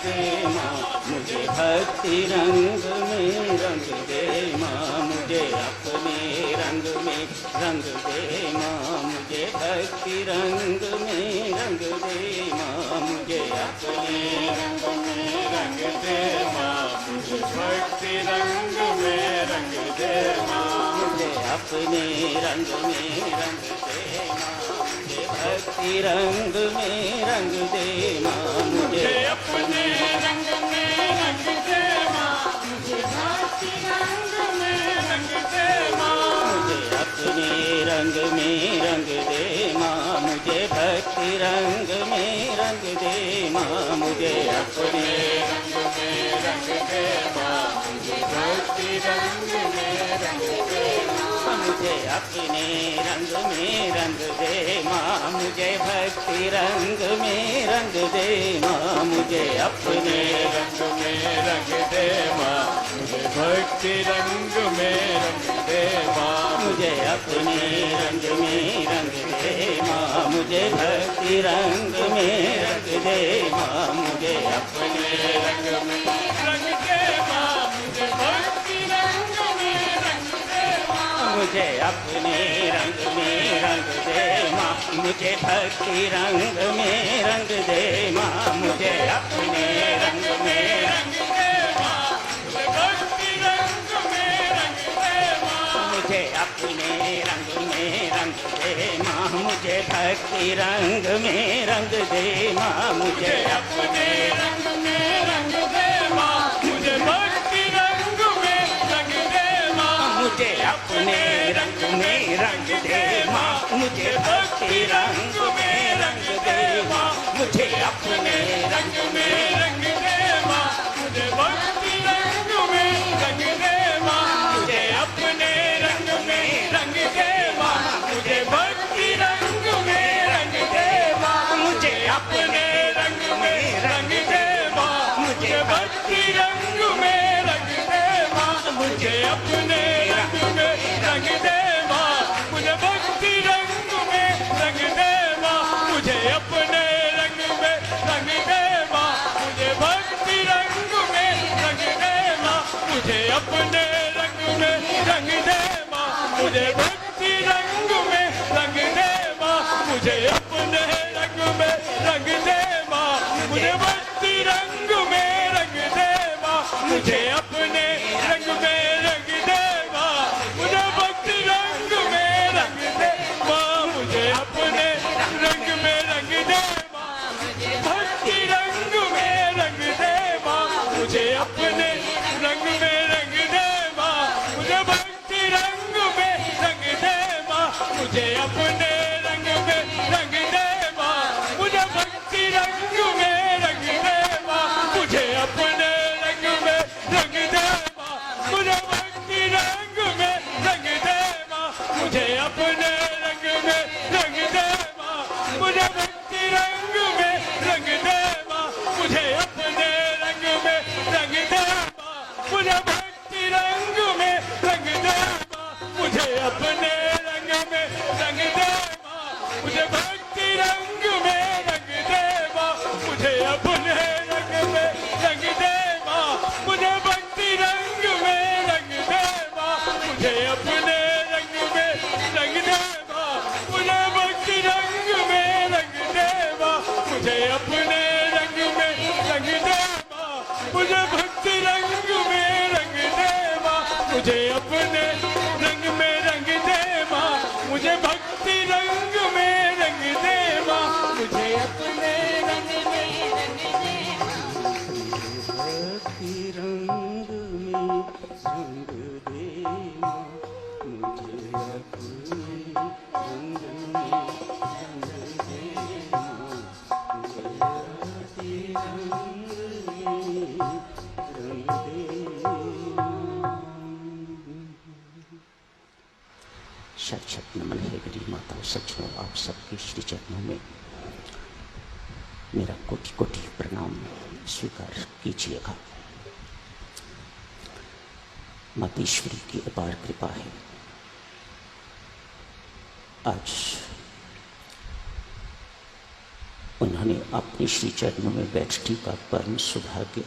दे माँ, मुझे भक्ति रंग में रंग दे माँ, मुझे अपने रंग में रंग दे माँ, मुझे भक्ति रंग में रंग दे माँ, मुझे अपने रंग में रंग दे माँ, मुझे भक्ति रंग में रंग दे माँ, मुझे अपने रंग में रंग दे माँ, मुझे भक्ति रंग में रंग दे माँ, मुझे अपने रंग में रंग दे माँ, मुझे भक्ति रंग में रंग दे माँ, मुझे अपने रंग में रंग दे माँ, मुझे भक्ति रंग में रंग दे माँ, मुझे अपने रंग में रंग दे माँ, मुझे भक्ति रंग में रंग दे माँ, मुझे अपने रंग में रंग दे माँ, मुझे भक्ति रंग में रंग दे माँ, मुझे अपने रंग में रंग दे माँ, मुझे भक्ति रंग में रंग दे माँ, मुझे अपने रंग में रंग दे माँ, मुझे भक्ति रंग में रंग दे माँ, मुझे अपने रंग में रंग दे माँ, मुझे भक्ति रंग में रंग दे माँ, मुझे अपने रंग में रंग दे माँ, मुझे भक्ति रंग में रंग दे माँ, मुझे अपने रंग में रंग दे माँ, मुझे भक्ति रंग में रंग दे माँ, मुझे अपने रंग में रंग दे माँ, मुझे भक्ति रंग में रंग दे माँ, मुझे अपने रंग में रंग दे माँ, मुझे भक्ति रंग में रंग दे माँ, मुझे अपने रंग में रंग दे माँ, मुझे भक्ति रंग में रंग दे माँ, मुझे अपने रंग में रंग दे माँ, मुझे भक्ति रंग में रंग दे माँ, मुझे अपने रंग में रंग दे माँ, मुझे भक्ति रंग में रंग दे माँ, मुझे अपने रंग में रंग दे माँ, मुझे भक्ति रंग में रंग दे माँ, मुझे अपने रंग में रंग दे माँ, मुझे भक्ति रंग में रंग दे माँ, मुझे अपने रंग में रंग दे माँ, मुझे भक्ति रंग में रंग दे माँ, मुझे अपने रंग में रंग दे माँ, मुझे भक्ति रंग में रंग दे माँ, मुझे अपने रंग में रंग दे माँ, मुझे भक्ति रंग में रंग दे माँ, मुझे अपने रंग में रंग दे माँ, मुझे भक्ति रंग में रंग दे माँ, मुझे अपने रंग में रंग दे माँ, भक्ति रंग में रंग दे माँ, मुझे अपने रंग में रंग दे माँ, मुझे भक्ति रंग में रंग दे माँ, मुझे अपने रंग में रंग दे माँ, मुझे भक्ति रंग में रंग दे माँ, मुझे अपने रंग में रंग दे माँ, मुझे भक्ति रंग में रंग दे माँ, मुझे अपने रंग में रंग दे माँ, मुझे भक्ति रंग में रंग दे माँ, मुझे अपने रंग में रंग दे माँ, मुझे भक्ति रंग में रंग दे माँ, मुझे अपने रंग में रंग दे माँ, मुझे भक्ति रंग में रंग दे माँ, मुझे अपने रंग में रंग दे माँ, मुझे भक्ति रंग में रंग दे माँ, मुझे अपने रंग में रंग दे माँ, मुझे भक्ति रंग में रंग दे माँ, मुझे अपने रंग में रंग दे माँ, मुझे भक्ति रंग में रंग दे माँ, मुझे अपने रंग में रंग दे माँ, मुझे भक्ति रंग में रंग दे माँ, मुझे अपने रंग में रंग दे माँ, भक्ति रंग में रंग दे माँ, मुझे अपने रंग में रंग दे माँ, मुझे भक्ति रंग में रंग दे माँ। शत शत नमन है गरी माता सचो आप सबके श्री चरणों में मेरा कोटि कोटि प्रणाम स्वीकार कीजिएगा। मातेश्वरी की अपार कृपा है। आज उन्होंने अपने श्री चरणों में बैठने का परम सौभाग्य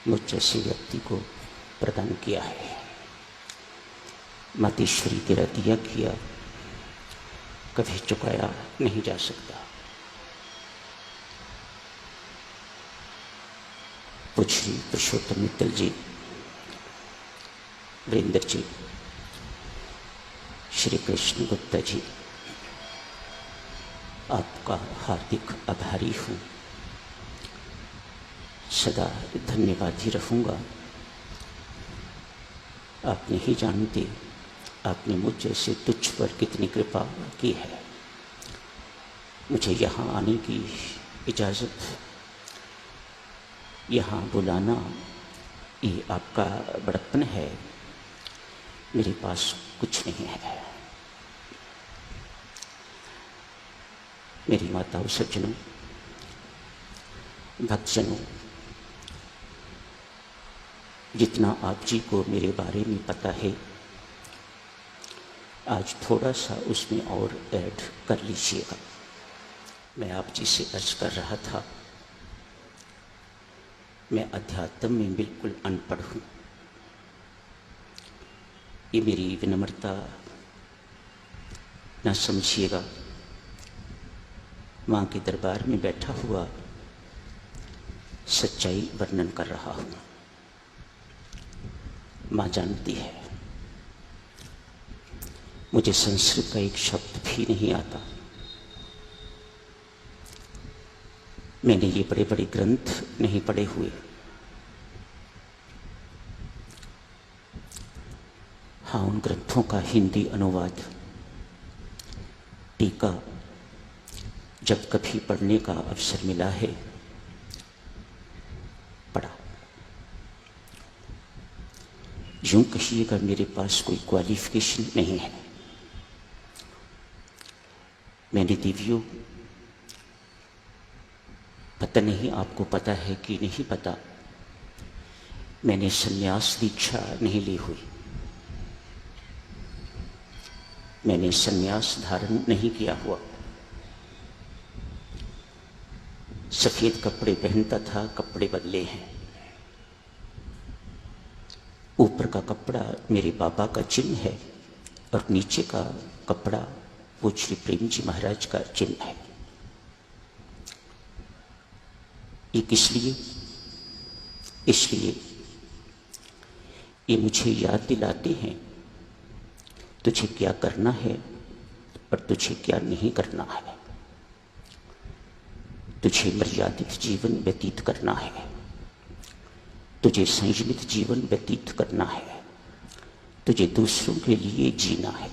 मुझ जैसे व्यक्ति को प्रदान किया है। मातेश्वरी तेरा दिया किया कभी चुकाया नहीं जा सकता। पूज्य पुरुषोत्तम मित्तल जी, वीरेंद्र जी, श्री कृष्ण गुप्ता जी, आपका हार्दिक आभारी हूँ। सदा धन्यवाद ही रहूँगा। आप नहीं जानते आपने मुझ जैसे तुझ पर कितनी कृपा की है। मुझे यहाँ आने की इजाज़त, यहाँ बुलाना, ये आपका बड़प्पन है। मेरे पास कुछ नहीं है। मेरी माताओं, सज्जनों, भक्तजनों, जितना आप जी को मेरे बारे में पता है, आज थोड़ा सा उसमें और ऐड कर लीजिएगा। मैं आप जी से अर्ज कर रहा था, मैं अध्यात्म में बिल्कुल अनपढ़ हूँ। ये मेरी विनम्रता न समझिएगा। माँ के दरबार में बैठा हुआ सच्चाई वर्णन कर रहा हूँ। माँ जानती है मुझे संस्कृत का एक शब्द भी नहीं आता। मैंने ये बड़े बड़े ग्रंथ नहीं पढ़े हुए। हाँ, उन ग्रंथों का हिंदी अनुवाद, टीका जब कभी पढ़ने का अवसर मिला है, पढ़ा। यूं कहिएगा मेरे पास कोई क्वालिफिकेशन नहीं है। मैंने देवियों, पता नहीं आपको पता है कि नहीं पता, मैंने संन्यास दीक्षा नहीं ली हुई। मैंने संन्यास धारण नहीं किया हुआ। सफेद कपड़े पहनता था, कपड़े बदले हैं। ऊपर का कपड़ा मेरे बाबा का चिन्ह है और नीचे का कपड़ा वो श्री प्रेम जी महाराज का चिन्ह है। ये किस लिए? इसलिए ये मुझे याद दिलाते हैं तुझे क्या करना है और तुझे क्या नहीं करना है। तुझे मर्यादित जीवन व्यतीत करना है, तुझे संयमित जीवन व्यतीत करना है, तुझे दूसरों के लिए जीना है।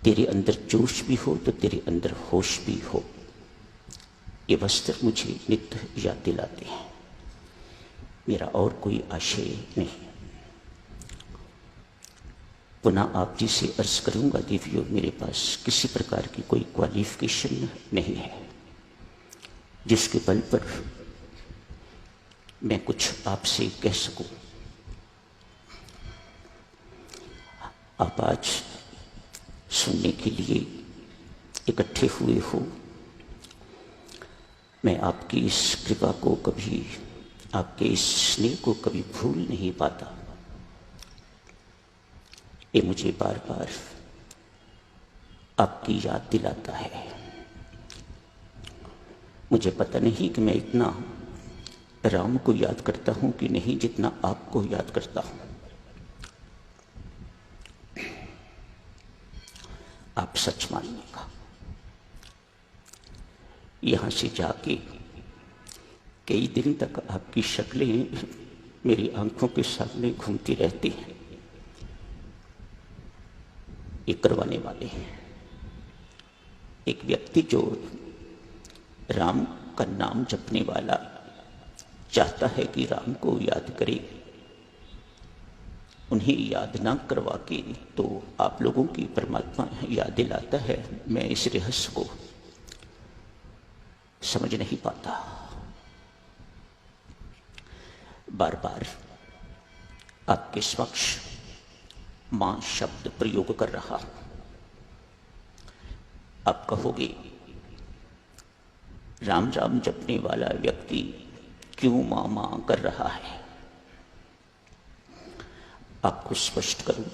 तेरे अंदर जोश भी हो तो तेरे अंदर होश भी हो। ये वस्त्र मुझे नित्य याद दिलाते हैं। मेरा और कोई आशय नहीं। पुनः आप जी से अर्ज करूंगा देवियों, मेरे पास किसी प्रकार की कोई क्वालिफिकेशन नहीं है जिसके बल पर मैं कुछ आपसे कह सकूं। आप आज सुनने के लिए इकट्ठे हुए हो। मैं आपकी इस कृपा को कभी, आपके इस स्नेह को कभी भूल नहीं पाता। ये मुझे बार बार आपकी याद दिलाता है। मुझे पता नहीं कि मैं इतना राम को याद करता हूं कि नहीं जितना आपको याद करता हूं। आप सच मानिएगा, यहां से जाके कई दिन तक आपकी शक्लें मेरी आंखों के सामने घूमती रहती हैं। ये करवाने वाले हैं। एक व्यक्ति जो राम का नाम जपने वाला चाहता है कि राम को याद करे, उन्हें याद ना करवा के तो आप लोगों की परमात्मा याद दिलाता है। मैं इस रहस्य को समझ नहीं पाता। बार बार आपके समक्ष मां शब्द प्रयोग कर रहा हूं। आप कहोगे राम राम जपने वाला व्यक्ति क्यों मां मां कर रहा है? आपको स्पष्ट करूं,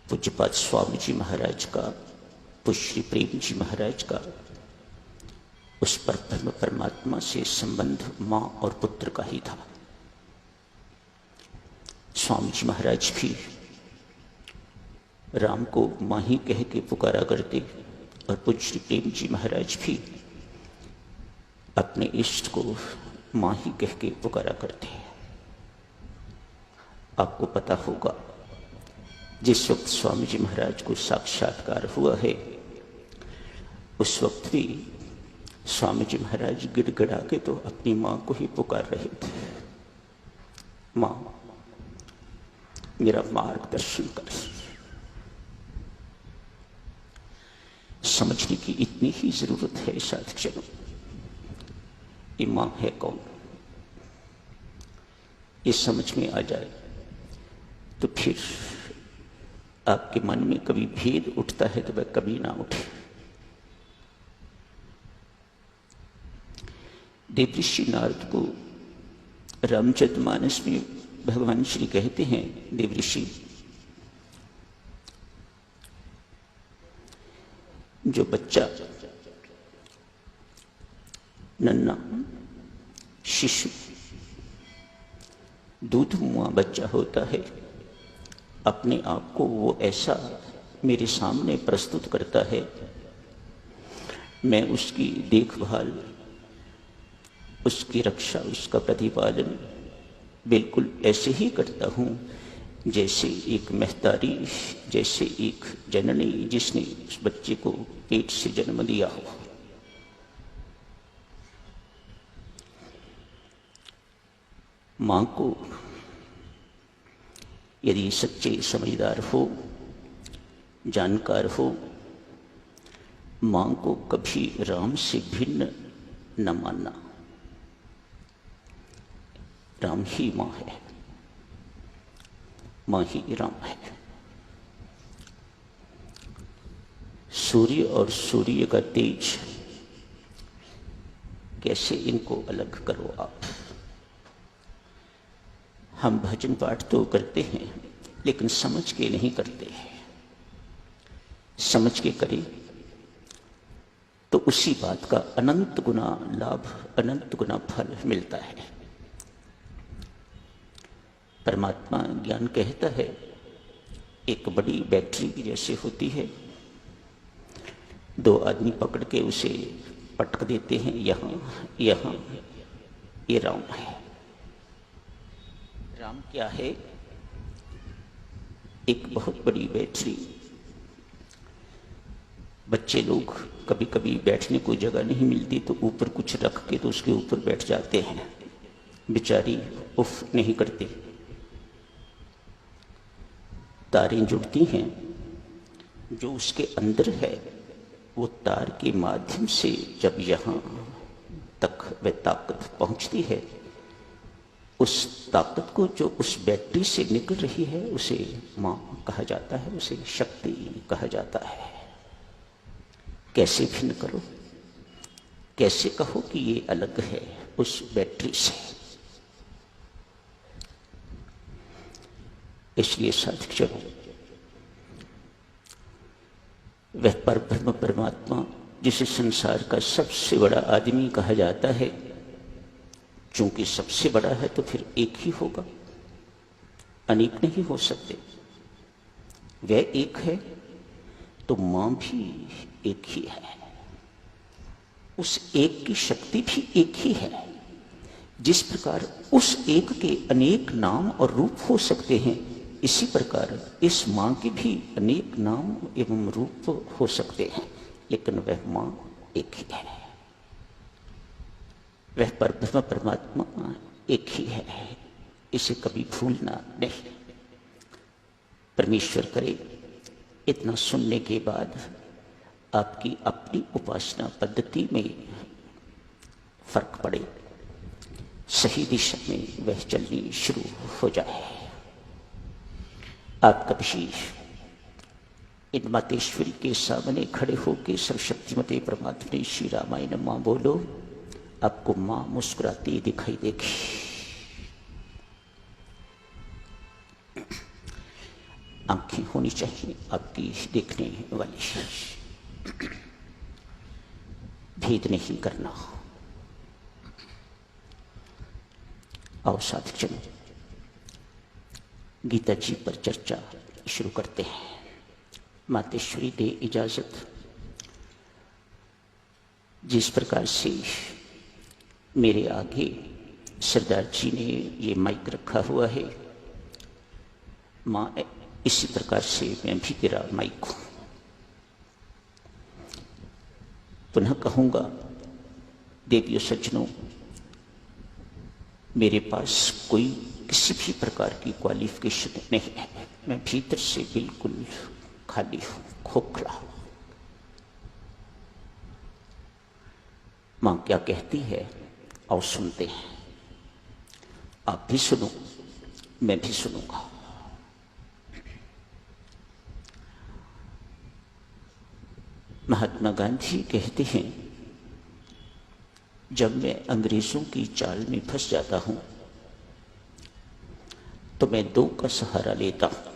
पूज्यपाद स्वामी जी महाराज का, पूज्य श्री प्रेम जी महाराज का उस पर ब्रह्म परमात्मा से संबंध मां और पुत्र का ही था। स्वामी जी महाराज भी राम को मां ही कह के पुकारा करते और पूज्य श्री प्रेम जी महाराज भी अपने इष्ट को मां ही कह के पुकारा करते हैं। आपको पता होगा, जिस वक्त स्वामी जी महाराज को साक्षात्कार हुआ है उस वक्त भी स्वामी जी महाराज गिड़गिड़ा के तो अपनी मां को ही पुकार रहे थे, मां मेरा मार्गदर्शन कर। समझने की इतनी ही जरूरत है साधकजनों, ये मां है कौन, ये समझ में आ जाए तो फिर आपके मन में कभी भेद उठता है तो वह कभी ना उठे। देवऋषि नारद को रामचरितमानस में भगवान श्री कहते हैं, देवऋषि जो बच्चा नन्ना शिशु दूध मुआ बच्चा होता है, अपने आप को वो ऐसा मेरे सामने प्रस्तुत करता है, मैं उसकी देखभाल, उसकी रक्षा, उसका प्रतिपालन बिल्कुल ऐसे ही करता हूं जैसे एक महतारी, जैसे एक जननी जिसने उस बच्चे को पेट से जन्म दिया हो। मां को यदि सच्चे समझदार हो, जानकार हो, मां को कभी राम से भिन्न न मानना। राम ही मां है, मां ही राम है। सूर्य और सूर्य का तेज, कैसे इनको अलग करो आप। हम भजन पाठ तो करते हैं लेकिन समझ के नहीं करते हैं। समझ के करें तो उसी बात का अनंत गुना लाभ, अनंत गुना फल मिलता है। परमात्मा ज्ञान कहता है एक बड़ी बैटरी की जैसे होती है, दो आदमी पकड़ के उसे पटक देते हैं, यहां यहां, ये राम है। राम क्या है? एक बहुत बड़ी बैटरी। बच्चे लोग कभी कभी बैठने को जगह नहीं मिलती तो ऊपर कुछ रख के तो उसके ऊपर बैठ जाते हैं, बेचारी उफ नहीं करती। तारें जुड़ती हैं, जो उसके अंदर है वो तार के माध्यम से जब यहां तक वह ताकत पहुंचती है, उस ताकत को जो उस बैटरी से निकल रही है उसे मां कहा जाता है, उसे शक्ति कहा जाता है। कैसे भिन्न करो, कैसे कहो कि ये अलग है उस बैटरी से। इसलिए साधकजनों, वह परब्रह्म परमात्मा जिसे संसार का सबसे बड़ा आदमी कहा जाता है, चूंकि सबसे बड़ा है तो फिर एक ही होगा, अनेक नहीं हो सकते। वह एक है तो मां भी एक ही है, उस एक की शक्ति भी एक ही है। जिस प्रकार उस एक के अनेक नाम और रूप हो सकते हैं, इसी प्रकार इस मां के भी अनेक नाम एवं रूप हो सकते हैं, लेकिन वह मां एक ही है। वह परब्रह्म परमात्मा एक ही है, इसे कभी भूलना नहीं। परमेश्वर करे इतना सुनने के बाद आपकी अपनी उपासना पद्धति में फर्क पड़े, सही दिशा में वह चलनी शुरू हो जाए। आप कभी इन मातेश्वरी के सामने खड़े होकर सर्वशक्तिमते परमात्मा श्री रामायण माँ बोलो, आपको माँ मुस्कुराती दिखाई देगी। आंखें होनी चाहिए आपकी देखने वाली, भेद नहीं करना। आओ साथ चलो गीता जी पर चर्चा शुरू करते हैं। मातेश्वरी दे इजाजत। जिस प्रकार से मेरे आगे सरदार जी ने ये माइक रखा हुआ है, माँ इसी प्रकार से मैं भी तेरा माइक हूं। पुनः कहूंगा, देवियों सज्जनों, मेरे पास कोई किसी भी प्रकार की क्वालिफिकेशन नहीं है। मैं भीतर से बिल्कुल खाली हूं, खोखला हूं। मां क्या कहती है आओ सुनते हैं। आप भी सुनो, मैं भी सुनूंगा। महात्मा गांधी कहते हैं, जब मैं अंग्रेजों की चाल में फंस जाता हूं तो मैं दो का सहारा लेता हूं।